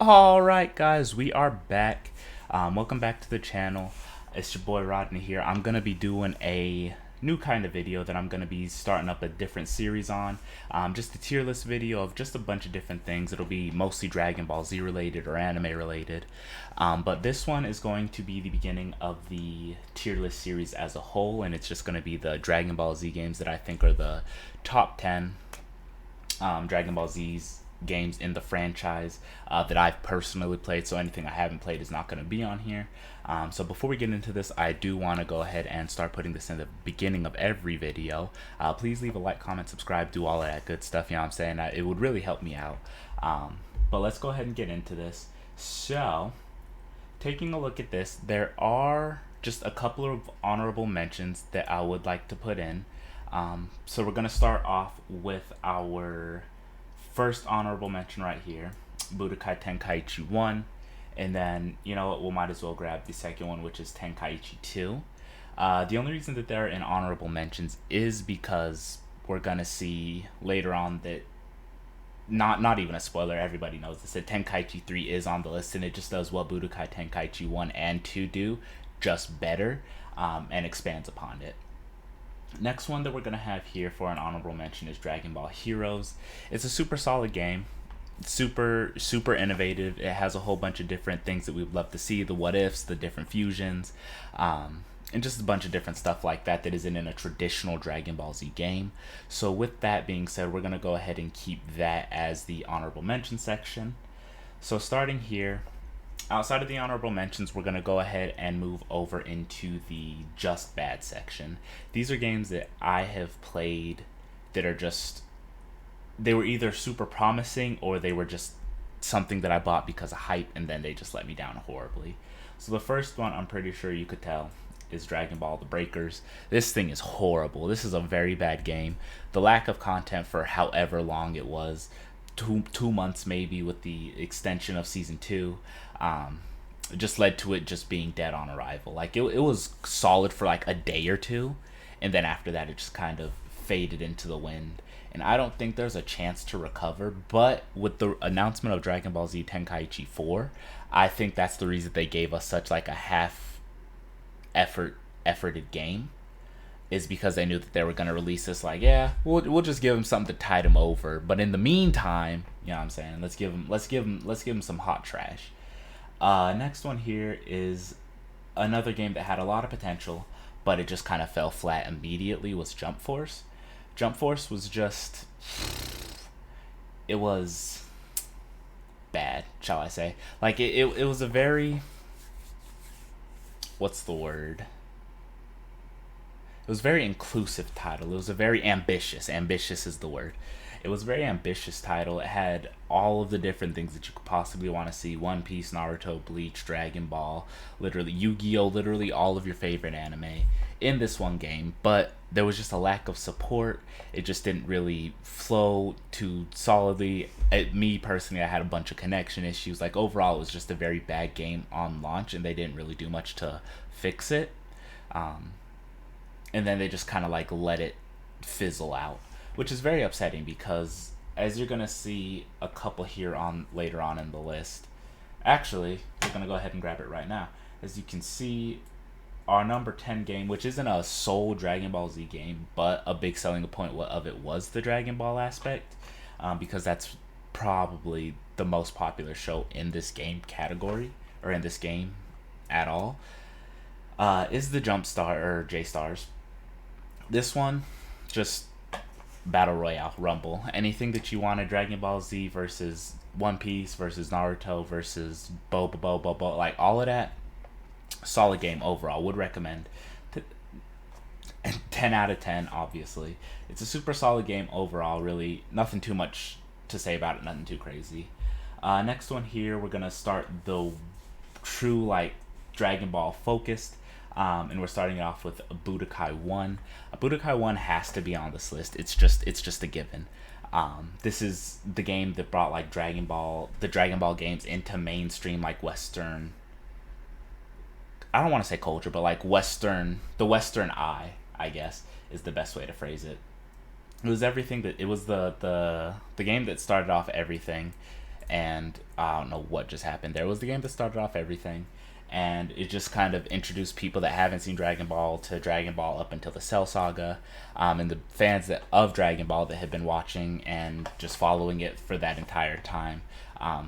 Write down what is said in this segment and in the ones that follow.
Alright guys, we are back. Welcome back to the channel. It's your boy Rodney here. I'm going to be doing a new kind of video that I'm going to be starting up a different series on. Just a tier list video of just a bunch of different things. It'll be mostly Dragon Ball Z related or anime related. But this one is going to be the beginning of the tier list series as a whole, and it's just going to be the Dragon Ball Z games that I think are the top 10 Dragon Ball Z's games in the franchise that I've personally played. So anything I haven't played is not going to be on here. So before we get into this, I do want to go ahead and start putting this in the beginning of every video. Please leave a like, comment, subscribe, do all of that good stuff. You know what I'm saying? It would really help me out. But let's go ahead and get into this. So taking a look at this, there are just a couple of honorable mentions that I would like to put in. So we're going to start off with our first honorable mention right here, Budokai Tenkaichi 1, and then, you know what, we might as well grab the second one, which is Tenkaichi 2. The only reason that they're in honorable mentions is because we're going to see later on that, not even a spoiler, everybody knows this, that Tenkaichi 3 is on the list, and it just does what Budokai Tenkaichi 1 and 2 do, just better, and expands upon it. Next one that we're going to have here for an honorable mention is Dragon Ball Heroes. It's a super solid game. Super innovative. It has a whole bunch of different things that we'd love to see. The what ifs, the different fusions, and just a bunch of different stuff like that that isn't in a traditional Dragon Ball Z game. So with that being said, we're going to go ahead and keep that as the honorable mention section. So starting here, outside of the honorable mentions, we're going to go ahead and move over into the just bad section. These are games that I have played that are just, they were either super promising or they were just something that I bought because of hype and then they just let me down horribly. So the first one, I'm pretty sure you could tell, is Dragon Ball The Breakers. This thing is horrible. This is a very bad game. The lack of content for however long it was, two months maybe with the extension of season 2, just led to it just being dead on arrival. Like it was solid for like a day or two, and then after that it just kind of faded into the wind, and I don't think there's a chance to recover. But with the announcement of Dragon Ball Z Tenkaichi 4, I think that's the reason they gave us such like a half efforted game, is because they knew that they were going to release this like, yeah, we'll just give him something to tide him over, but in the meantime, you know what I'm saying, let's give him some hot trash. Next one here is another game that had a lot of potential, but it just kind of fell flat immediately, was Jump Force. Jump Force was just, it was bad, shall I say. Like it was a very, what's the word? It was a very inclusive title. It was a very ambitious is the word. It was a very ambitious title. It had all of the different things that you could possibly want to see. One Piece, Naruto, Bleach, Dragon Ball, literally Yu-Gi-Oh, literally all of your favorite anime in this one game. But there was just a lack of support. It just didn't really flow too solidly. Me personally, I had a bunch of connection issues. Like overall, it was just a very bad game on launch, and they didn't really do much to fix it. And then they just kind of like let it fizzle out, which is very upsetting because, as you're gonna see a couple here on later on in the list, actually we're gonna go ahead and grab it right now. As you can see, our number 10 game, which isn't a sole Dragon Ball Z game, but a big selling point of it was the Dragon Ball aspect, because that's probably the most popular show in this game category, or in this game at all, is the Jump Star or J Stars. This one, just Battle Royale, Rumble. Anything that you wanted, Dragon Ball Z versus One Piece versus Naruto versus Boba, like all of that, solid game overall. Would recommend. 10 out of 10, obviously. It's a super solid game overall, really. Nothing too much to say about it, nothing too crazy. Next one here, we're going to start the true, like, Dragon Ball focused. And we're starting it off with Budokai 1. Budokai 1 has to be on this list. It's just a given. This is the game that brought like the Dragon Ball games into mainstream, like Western, I don't want to say culture, but like the Western eye, I guess, is the best way to phrase it. It was everything that, it was the game that started off everything. and I don't know what just happened there. It was the game that started off everything, and it just kind of introduced people that haven't seen Dragon Ball to Dragon Ball up until the Cell Saga, and the fans of Dragon Ball that had been watching and just following it for that entire time.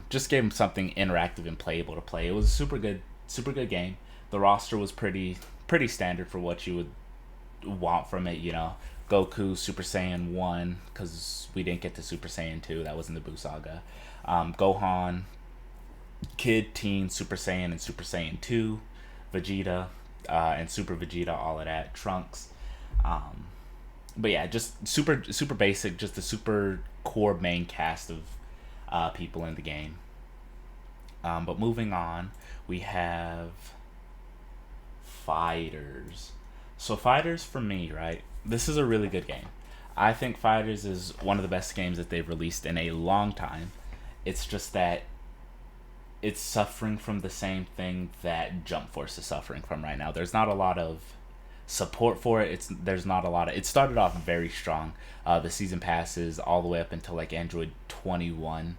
Just gave them something interactive and playable to play. It was a super good game. The roster was pretty standard for what you would want from it. Goku Super Saiyan 1, because we didn't get to Super Saiyan 2. That was in the Buu Saga. Gohan, Kid, Teen, Super Saiyan, and Super Saiyan 2. Vegeta, and Super Vegeta, all of that. Trunks. But yeah, just super basic, just the super core main cast of people in the game. But moving on, we have Fighters. So Fighters, for me, right? This is a really good game. I think Fighters is one of the best games that they've released in a long time. It's just that it's suffering from the same thing that Jump Force is suffering from right now. There's not a lot of support for it. There's not a lot of. It started off very strong. The season passes all the way up until like Android 21,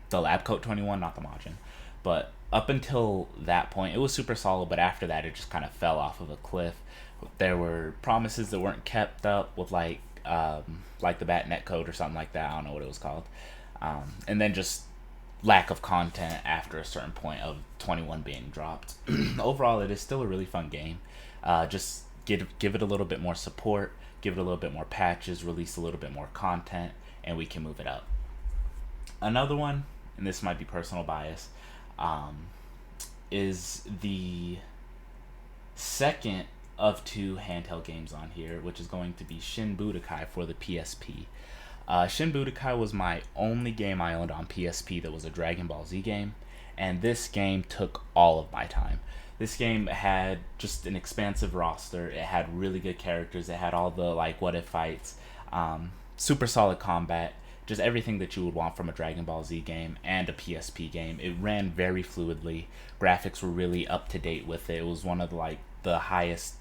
the lab coat 21, not the Majin, but up until that point, it was super solid. But after that, it just kind of fell off of a cliff. There were promises that weren't kept up with like the bat net code or something like that. I don't know what it was called, and then just lack of content after a certain point of 21 being dropped. Overall, it is still a really fun game. Just give it a little bit more support, give it a little bit more patches, release a little bit more content, and we can move it up. Another one, and this might be personal bias, is the second of two handheld games on here, which is going to be Shin Budokai for the PSP. Shin Budokai was my only game I owned on PSP that was a Dragon Ball Z game, and this game took all of my time. This game had just an expansive roster. It had really good characters. It had all the like what if fights, super solid combat, just everything that you would want from a Dragon Ball Z game and a PSP game. It ran very fluidly. Graphics were really up to date with it. It was one of the highest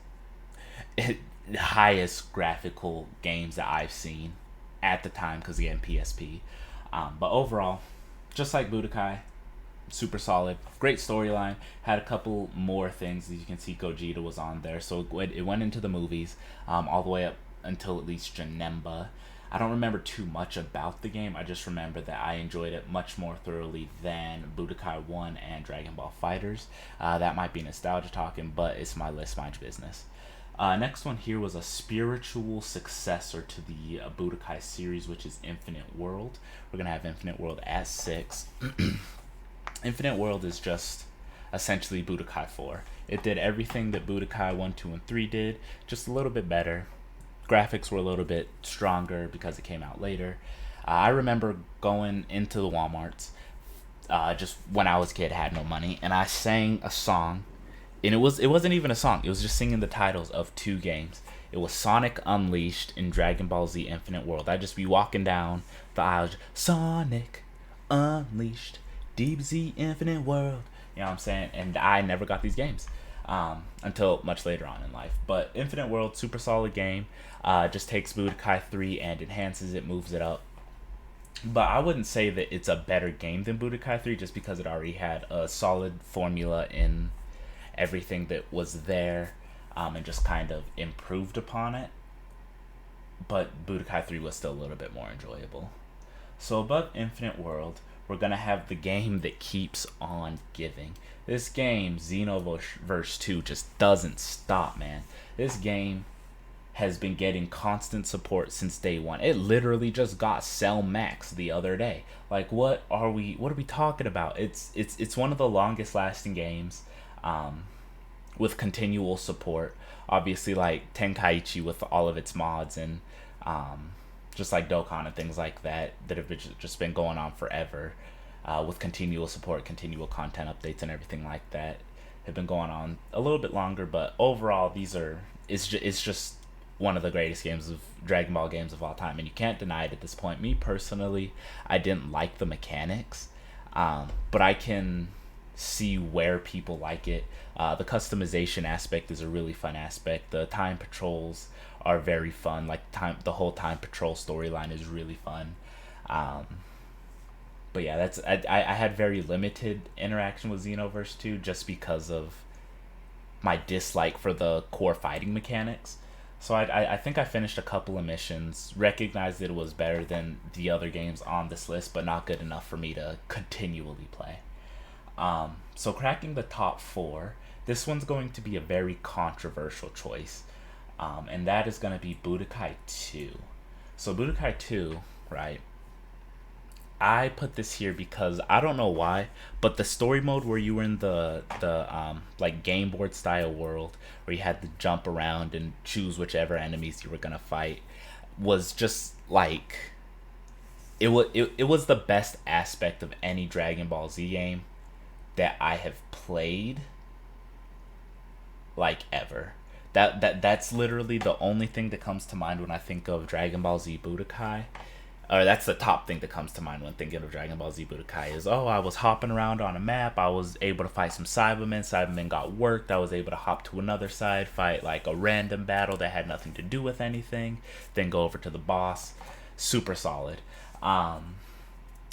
graphical games that I've seen at the time, because again, PSP. But overall, just like Budokai, super solid, great storyline. Had a couple more things. As you can see, Gogeta was on there, so it went into the movies, all the way up until at least Janemba. I don't remember too much about the game. I just remember that I enjoyed it much more thoroughly than Budokai 1 and Dragon Ball Fighters. That might be nostalgia talking, but it's my list, my business. Next one here was a spiritual successor to the Budokai series, which is Infinite World. We're going to have Infinite World at 6. Infinite World is just essentially Budokai 4. It did everything that Budokai 1, 2, and 3 did, just a little bit better. Graphics were a little bit stronger because it came out later. I remember going into the Walmarts, just when I was a kid, had no money, and I sang a song. And it wasn't even a song. It was just singing the titles of two games. It was Sonic Unleashed and Dragon Ball Z Infinite World. I'd just be walking down the aisle, Sonic Unleashed, Deep Z Infinite World. You know what I'm saying? And I never got these games until much later on in life. But Infinite World, super solid game. Just takes Budokai 3 and enhances it, moves it up. But I wouldn't say that it's a better game than Budokai 3 just because it already had a solid formula in everything that was there, and just kind of improved upon it. But Budokai 3 was still a little bit more enjoyable. So above Infinite World, we're going to have the game that keeps on giving. This game, Xenoverse 2, just doesn't stop, man. This game has been getting constant support since day one. It literally just got Cell Max the other day. Like, what are we talking about? It's one of the longest lasting games, with continual support. Obviously, like Tenkaichi with all of its mods, and just like Dokkan and things like that have just been going on forever, with continual support, continual content updates, and everything like that have been going on a little bit longer. But overall, it's just one of the greatest games of Dragon Ball games of all time, and you can't deny it at this point. Me personally, I didn't like the mechanics, but I can see where people like it. The customization aspect is a really fun aspect. The time patrols are very fun. Like the whole time patrol storyline is really fun. But yeah, I had very limited interaction with Xenoverse 2 just because of my dislike for the core fighting mechanics. So I think I finished a couple of missions, recognized that it was better than the other games on this list, but not good enough for me to continually play. So cracking the top four, this one's going to be a very controversial choice, and that is going to be Budokai 2. So Budokai 2, right? I put this here because I don't know why, but the story mode where you were in the like game board style world where you had to jump around and choose whichever enemies you were gonna fight was just like it was the best aspect of any Dragon Ball Z game that I have played like ever. That's literally the only thing that comes to mind when I think of Dragon Ball Z Budokai, or that's the top thing that comes to mind when thinking of Dragon Ball Z Budokai is, oh, I was hopping around on a map, I was able to fight some Cybermen got worked, I was able to hop to another side, fight like a random battle that had nothing to do with anything, then go over to the boss. Super solid.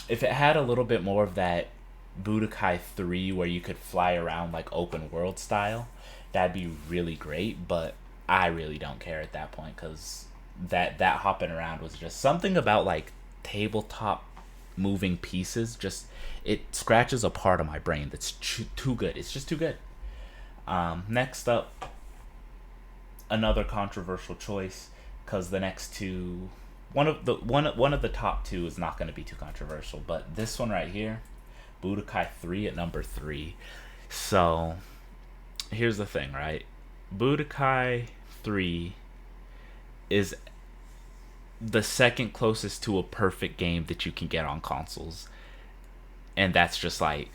If it had a little bit more of that Budokai 3 where you could fly around like open world style, that'd be really great, but I really don't care at that point because that hopping around was just something about like tabletop moving pieces, just it scratches a part of my brain that's too good. It's just too good. Next up, another controversial choice because the next two, one of the top two is not going to be too controversial, but this one right here, Budokai 3 at number 3. So here's the thing, right? Budokai 3 is the second closest to a perfect game that you can get on consoles. And that's just like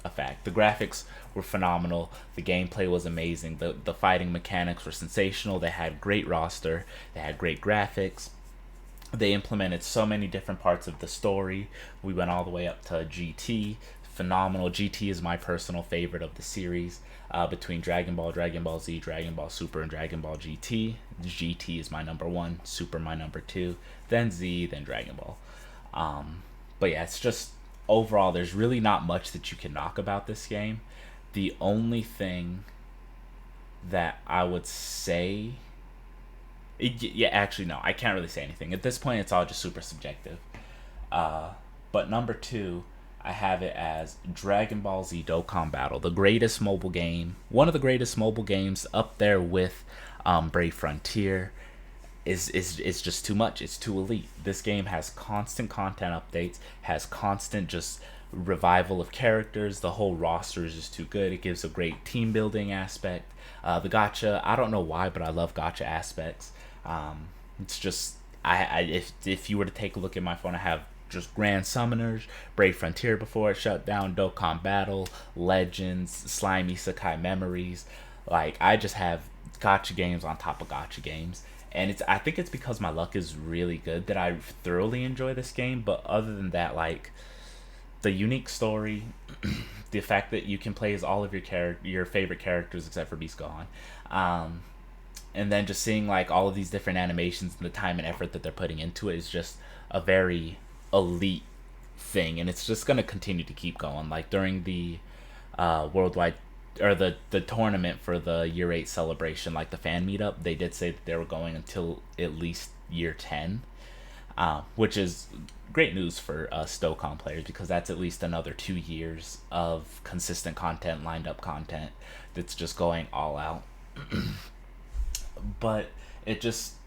a fact. The graphics were phenomenal. The gameplay was amazing. The fighting mechanics were sensational. They had great roster. They had great graphics. They implemented so many different parts of the story. We went all the way up to GT. Phenomenal. GT is my personal favorite of the series. Between Dragon Ball, Dragon Ball Z, Dragon Ball Super, and Dragon Ball GT. GT is my number 1, Super my number 2, then Z, then Dragon Ball. But yeah, it's just overall, there's really not much that you can knock about this game. The only thing that I would say, yeah, actually no, I can't really say anything at this point. It's all just super subjective. But number 2, I have it as Dragon Ball Z Dokkan Battle, the greatest mobile game, one of the greatest mobile games, up there with Brave Frontier. Is just too much. It's too elite. This game has constant content updates, has constant just revival of characters. The whole roster is just too good. It gives a great team building aspect. The gacha, I don't know why, but I love gacha aspects. It's just if you were to take a look at my phone, I have just Grand Summoners, Brave Frontier before it shut down, Dokkan Battle, Legends, Slimy Sakai Memories. Like, I just have gacha games on top of gacha games. And I think it's because my luck is really good that I thoroughly enjoy this game. But other than that, like, the unique story, the fact that you can play as all of your favorite characters except for Beast Gohan, and then just seeing like all of these different animations and the time and effort that they're putting into it is just a very elite thing, and it's just gonna continue to keep going. Like during the worldwide or the tournament for the year 8 celebration, like the fan meetup, they did say that they were going until at least year 10, which is great news for us Dokkan players because that's at least another 2 years of consistent content, lined up content that's just going all out. But it just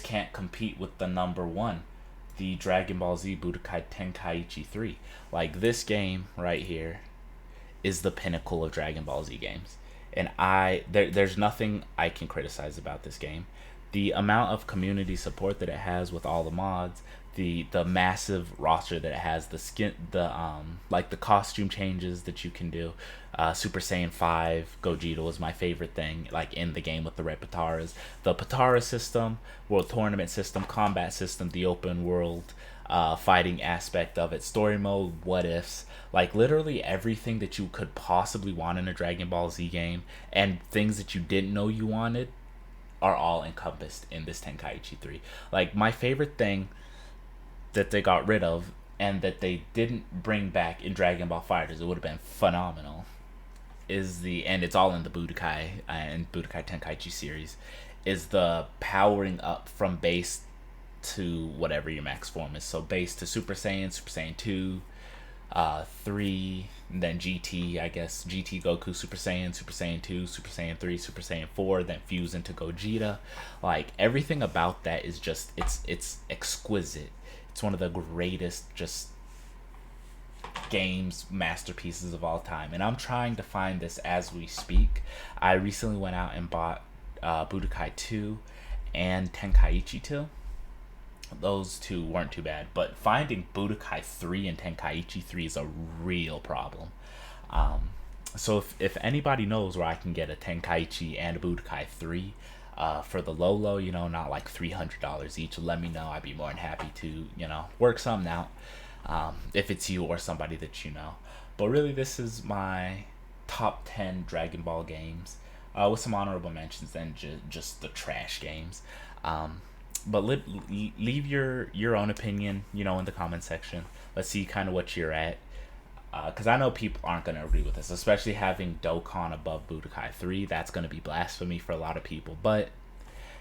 can't compete with the number 1, the Dragon Ball Z Budokai Tenkaichi 3. Like, this game right here is the pinnacle of Dragon Ball Z games. And there's nothing I can criticize about this game. The amount of community support that it has with all the mods, the massive roster that it has, like the costume changes that you can do. Super Saiyan 5 Gogeta was my favorite thing, like in the game with the red Pataras. The Patara system, world tournament system, combat system, the open world fighting aspect of it, story mode, what ifs, like literally everything that you could possibly want in a Dragon Ball Z game, and things that you didn't know you wanted are all encompassed in this Tenkaichi 3. Like, my favorite thing that they got rid of and that they didn't bring back in Dragon Ball FighterZ, it would have been phenomenal. And it's all in the Budokai and Budokai Tenkaichi series, is the powering up from base to whatever your max form is. So base to Super Saiyan, Super Saiyan 2, 3, and then GT, I guess. GT Goku, Super Saiyan 2, Super Saiyan 3, Super Saiyan 4, then fuse into Gogeta. Like, everything about that is just, it's exquisite. It's one of the greatest just games masterpieces of all time, and I'm trying to find this as we speak. I recently went out and bought Budokai 2 and Tenkaichi 2. Those two weren't too bad, but finding Budokai 3 and Tenkaichi 3 is a real problem. So if anybody knows where I can get a Tenkaichi and a Budokai 3 for the low, you know, not like $300 each, let me know. I'd be more than happy to, you know, work something out, if it's you or somebody that you know. But really, this is my top 10 Dragon Ball games, with some honorable mentions and just the trash games. But leave your own opinion, you know, in the comment section. Let's see kind of what you're at. Because I know people aren't going to agree with this, especially having Dokkan above Budokai 3. That's going to be blasphemy for a lot of people. But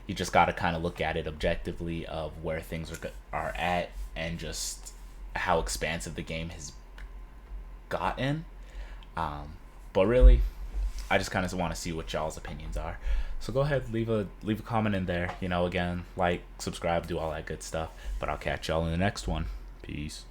you just got to kind of look at it objectively of where things are at and just how expansive the game has gotten. But really, I just kind of want to see what y'all's opinions are. So go ahead, leave a comment in there. You know, again, like, subscribe, do all that good stuff. But I'll catch y'all in the next one. Peace.